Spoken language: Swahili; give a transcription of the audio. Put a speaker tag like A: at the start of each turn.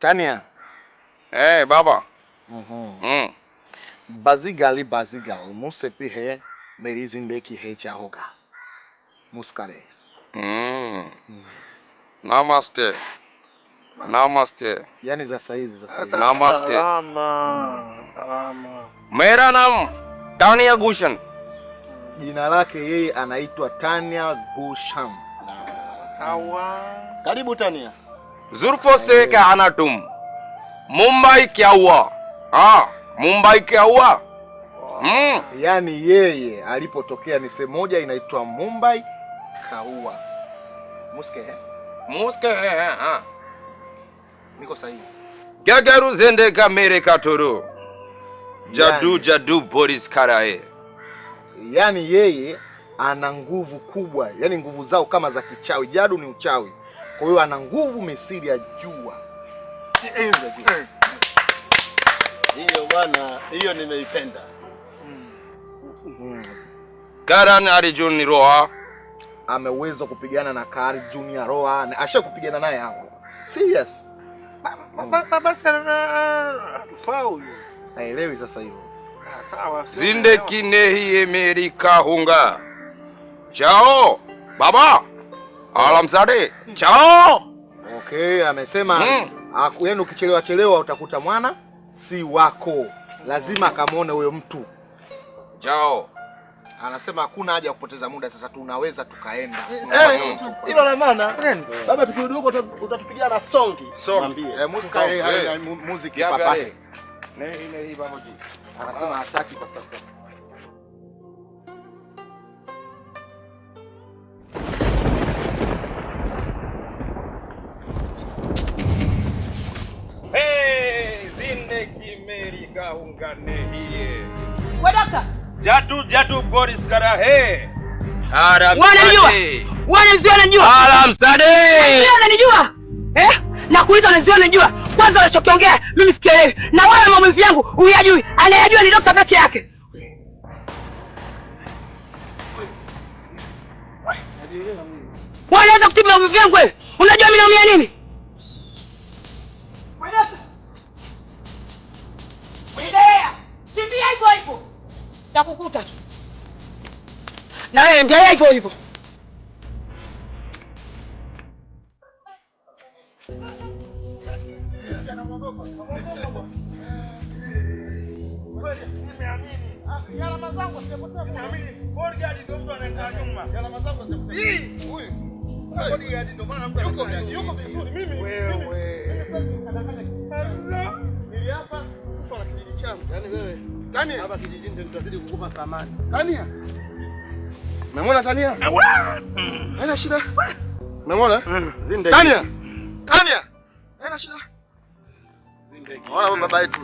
A: Tania.
B: Baba.
A: Bazigali musepi he merizindeki he chahoga. Muskare.
B: Namaste. Namaste.
A: Yani za saizi.
B: Namaste.
C: Salama.
B: Mera naam Tania Gushan.
A: Jina lake yeye anaitwa Tania Gushan.
C: Sawa.
A: Karibu Tania.
B: जुल्फों से क्या आना तुम? मुंबई क्या हुआ? मुंबई क्या हुआ?
A: Yani yeye alipotokea ni sehemu moja inaitwa Mumbai kaua.
B: मुस्के है
A: Niko sahihi.
B: क्या करूं ज़िंदगी का मेरे का Toro jadu boris karae.
A: Yani yeye ana nguvu kubwa, yani nguvu zao kama za kichawi. Jadu ni uchawi. Kwa hiyo ana nguvu misiri ya jua.
C: Hiyo bwana, hiyo nimeipenda.
B: Karan Arjun Roha
A: ameweza kupigana na Kari Junior Roha, na ashakupigana naye hapo. Serious.
C: Baba sana faulu.
A: Haelewi sasa hiyo.
C: Sawa.
B: जिंदगी नहीं मेरी कहूंगा chao baba alamzade chao.
A: Okay, amesema yaani ukichelewa utakuta mwana si wako. Lazima akamwone huyo mtu.
B: Chao.
A: Anasema hakuna haja ya kupoteza muda, sasa tunaweza tukaenda.
C: Hilo la maana. Baba tukirudi huko utatupigia na songi.
B: Mwambie.
A: Muska yeye muziki papa.
B: Nei babaji.
A: Anasema hataki kwa sasa.
B: जिंदगी मेरी कहूंगा नहीं है
D: Wadaka.
B: Jadu boris kara hai. Aram
D: Wananijua.
B: Alam sade.
D: Wananijua. Nakuuliza unanijua. Kwanza unachokiongea mimi sikielewi. Na wala maumivu yangu huyajui. Anayajua ni dokta peke yake. Unaweza kutibu maumivu yangu wewe? Unajua mimi naumia nini? Wadaka. Endelea. Kimbia hivyo. Takukuta. Na wewe endelea hivyo.
A: Tania hapa kijijini ndio tutazidi kukupa thamani. Tania. Umeona Tania? Haina shida. Umeona? Tania. Haina shida. Zindegi. Ona baba yetu.